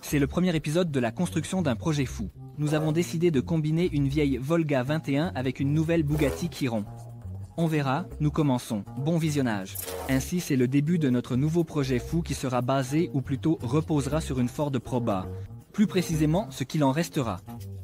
C'est le premier épisode de la construction d'un projet fou. Nous avons décidé de combiner une vieille Volga 21 avec une nouvelle Bugatti Chiron. On verra, nous commençons. Bon visionnage. Ainsi, c'est le début de notre nouveau projet fou qui sera basé ou plutôt reposera sur une Ford Proba. Plus précisément, ce qu'il en restera.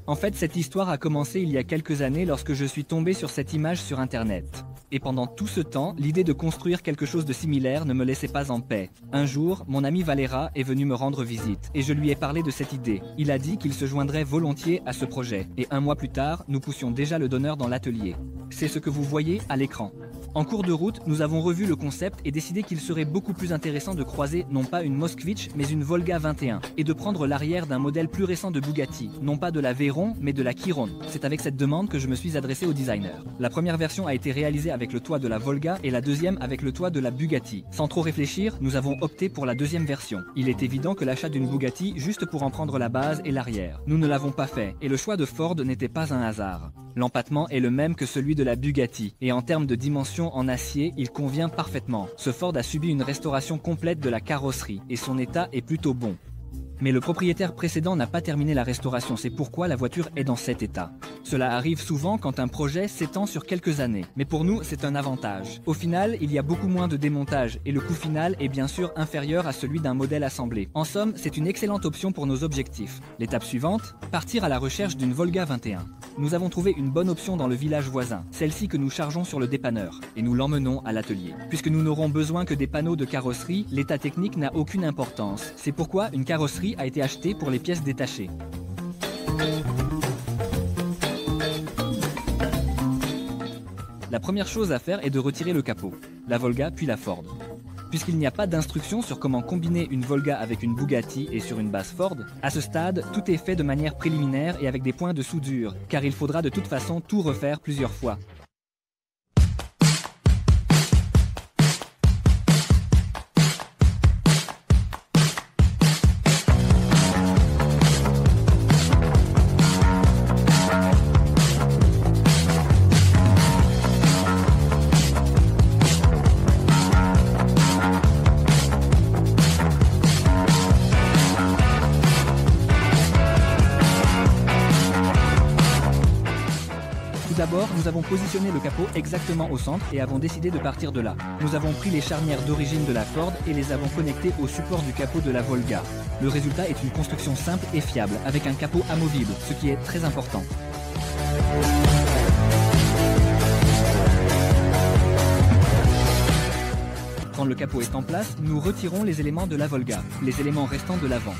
En fait, cette histoire a commencé il y a quelques années lorsque je suis tombé sur cette image sur Internet. Et pendant tout ce temps, l'idée de construire quelque chose de similaire ne me laissait pas en paix. Un jour, mon ami Valera est venu me rendre visite et je lui ai parlé de cette idée. Il a dit qu'il se joindrait volontiers à ce projet. Et un mois plus tard, nous poussions déjà le donneur dans l'atelier. C'est ce que vous voyez à l'écran. En cours de route, nous avons revu le concept et décidé qu'il serait beaucoup plus intéressant de croiser non pas une Moskvitch, mais une Volga 21, et de prendre l'arrière d'un modèle plus récent de Bugatti, non pas de la Veyron, mais de la Chiron. C'est avec cette demande que je me suis adressé au designer. La première version a été réalisée avec le toit de la Volga et la deuxième avec le toit de la Bugatti. Sans trop réfléchir, nous avons opté pour la deuxième version. Il est évident que l'achat d'une Bugatti juste pour en prendre la base et l'arrière. Nous ne l'avons pas fait, et le choix de Ford n'était pas un hasard. L'empattement est le même que celui de la Bugatti, et en termes de dimension en acier, il convient parfaitement. Ce Ford a subi une restauration complète de la carrosserie, et son état est plutôt bon. Mais le propriétaire précédent n'a pas terminé la restauration, c'est pourquoi la voiture est dans cet état. Cela arrive souvent quand un projet s'étend sur quelques années, mais pour nous c'est un avantage. Au final, il y a beaucoup moins de démontage et le coût final est bien sûr inférieur à celui d'un modèle assemblé. En somme, c'est une excellente option pour nos objectifs. L'étape suivante, partir à la recherche d'une Volga 21. Nous avons trouvé une bonne option dans le village voisin, celle-ci que nous chargeons sur le dépanneur, et nous l'emmenons à l'atelier. Puisque nous n'aurons besoin que des panneaux de carrosserie, l'état technique n'a aucune importance. C'est pourquoi une carrosserie a été achetée pour les pièces détachées. La première chose à faire est de retirer le capot, la Volga puis la Ford. Puisqu'il n'y a pas d'instruction sur comment combiner une Volga avec une Bugatti et sur une base Ford, à ce stade, tout est fait de manière préliminaire et avec des points de soudure, car il faudra de toute façon tout refaire plusieurs fois. D'abord, nous avons positionné le capot exactement au centre et avons décidé de partir de là. Nous avons pris les charnières d'origine de la Ford et les avons connectées au support du capot de la Volga. Le résultat est une construction simple et fiable, avec un capot amovible, ce qui est très important. Quand le capot est en place, nous retirons les éléments de la Volga, les éléments restants de l'avant.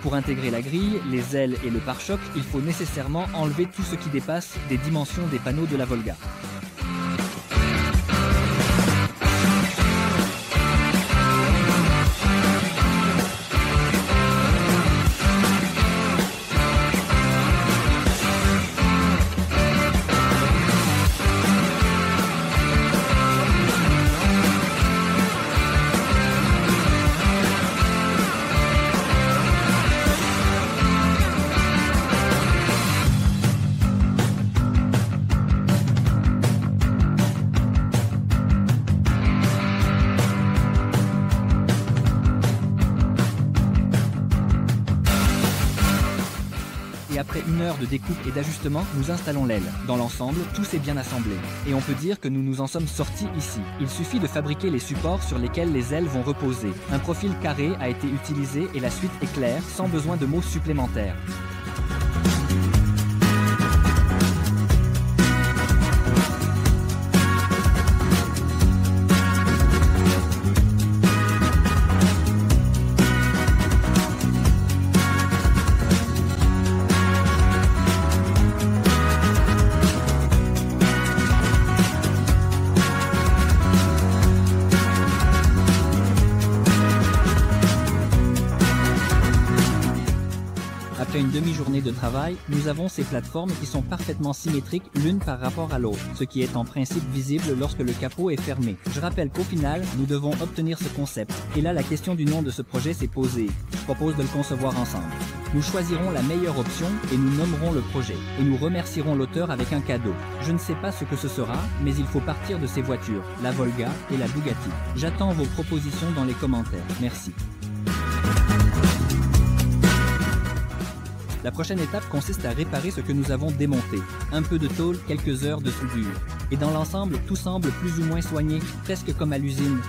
Pour intégrer la grille, les ailes et le pare-choc, il faut nécessairement enlever tout ce qui dépasse des dimensions des panneaux de la Volga. Et après une heure de découpe et d'ajustement, nous installons l'aile. Dans l'ensemble, tout s'est bien assemblé. Et on peut dire que nous nous en sommes sortis ici. Il suffit de fabriquer les supports sur lesquels les ailes vont reposer. Un profil carré a été utilisé et la suite est claire, sans besoin de mots supplémentaires. journée de travail, nous avons ces plateformes qui sont parfaitement symétriques l'une par rapport à l'autre, ce qui est en principe visible lorsque le capot est fermé. Je rappelle qu'au final, nous devons obtenir ce concept. Et là, la question du nom de ce projet s'est posée. Je propose de le concevoir ensemble. Nous choisirons la meilleure option et nous nommerons le projet. Et nous remercierons l'auteur avec un cadeau. Je ne sais pas ce que ce sera, mais il faut partir de ces voitures, la Volga et la Bugatti. J'attends vos propositions dans les commentaires. Merci. La prochaine étape consiste à réparer ce que nous avons démonté. Un peu de tôle, quelques heures de soudure. Et dans l'ensemble, tout semble plus ou moins soigné, presque comme à l'usine.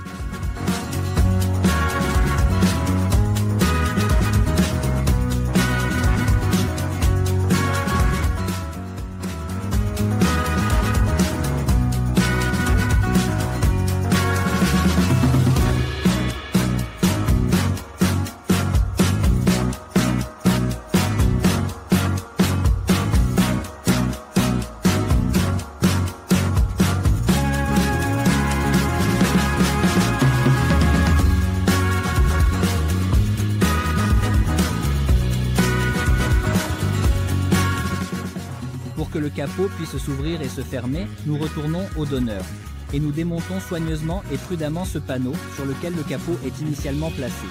Pour que le capot puisse s'ouvrir et se fermer, nous retournons au donneur. Et nous démontons soigneusement et prudemment ce panneau sur lequel le capot est initialement placé.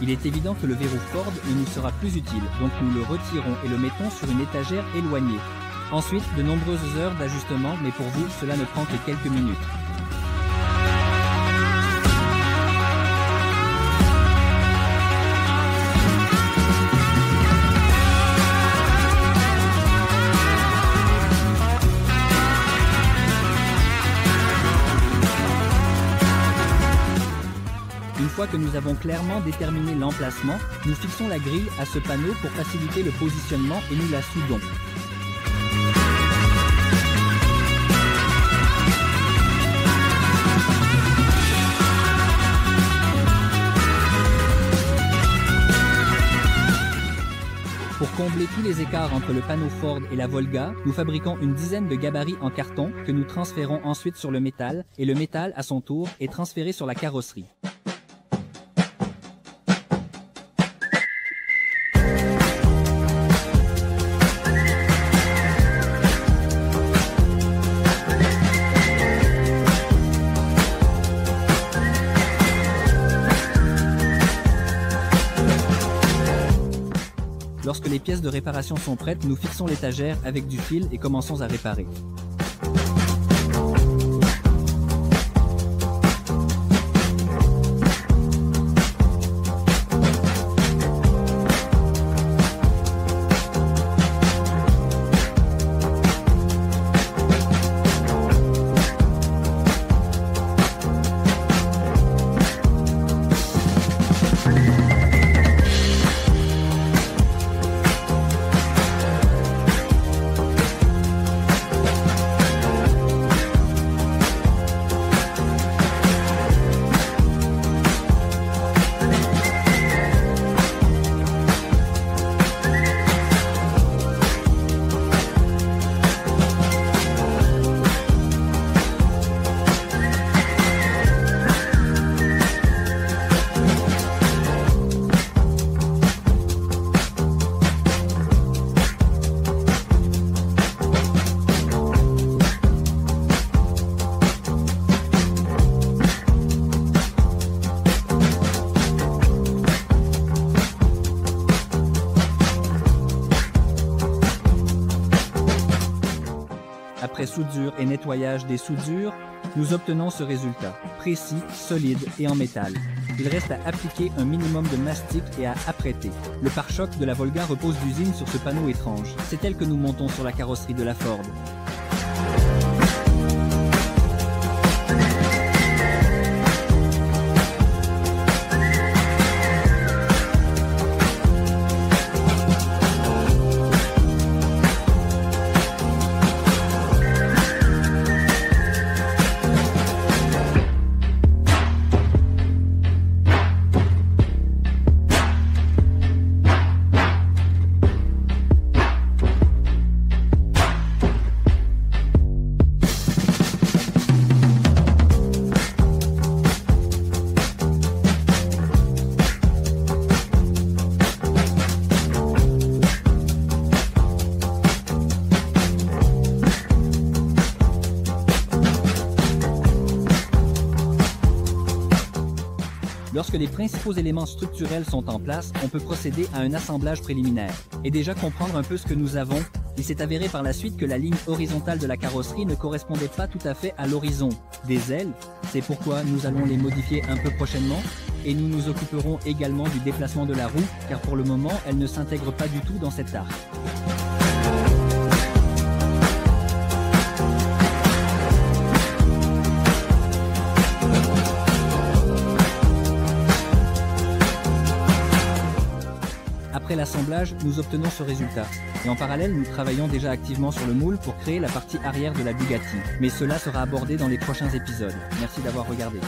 Il est évident que le verrou Ford ne nous sera plus utile, donc nous le retirons et le mettons sur une étagère éloignée. Ensuite, de nombreuses heures d'ajustement, mais pour vous, cela ne prend que quelques minutes. Une fois que nous avons clairement déterminé l'emplacement, nous fixons la grille à ce panneau pour faciliter le positionnement et nous la soudons. Pour combler tous les écarts entre le panneau Ford et la Volga, nous fabriquons une dizaine de gabarits en carton que nous transférons ensuite sur le métal, et le métal, à son tour, est transféré sur la carrosserie. Lorsque les pièces de réparation sont prêtes, nous fixons l'étagère avec du fil et commençons à réparer. Après soudure et nettoyage des soudures, nous obtenons ce résultat, précis, solide et en métal. Il reste à appliquer un minimum de mastic et à apprêter. Le pare-choc de la Volga repose d'usine sur ce panneau étrange. C'est elle que nous montons sur la carrosserie de la Ford. Lorsque les principaux éléments structurels sont en place, on peut procéder à un assemblage préliminaire. Et déjà comprendre un peu ce que nous avons, il s'est avéré par la suite que la ligne horizontale de la carrosserie ne correspondait pas tout à fait à l'horizon des ailes. C'est pourquoi nous allons les modifier un peu prochainement. Et nous nous occuperons également du déplacement de la roue, car pour le moment, elle ne s'intègre pas du tout dans cet arc. Après l'assemblage, nous obtenons ce résultat. Et en parallèle, nous travaillons déjà activement sur le moule pour créer la partie arrière de la Bugatti. Mais cela sera abordé dans les prochains épisodes. Merci d'avoir regardé.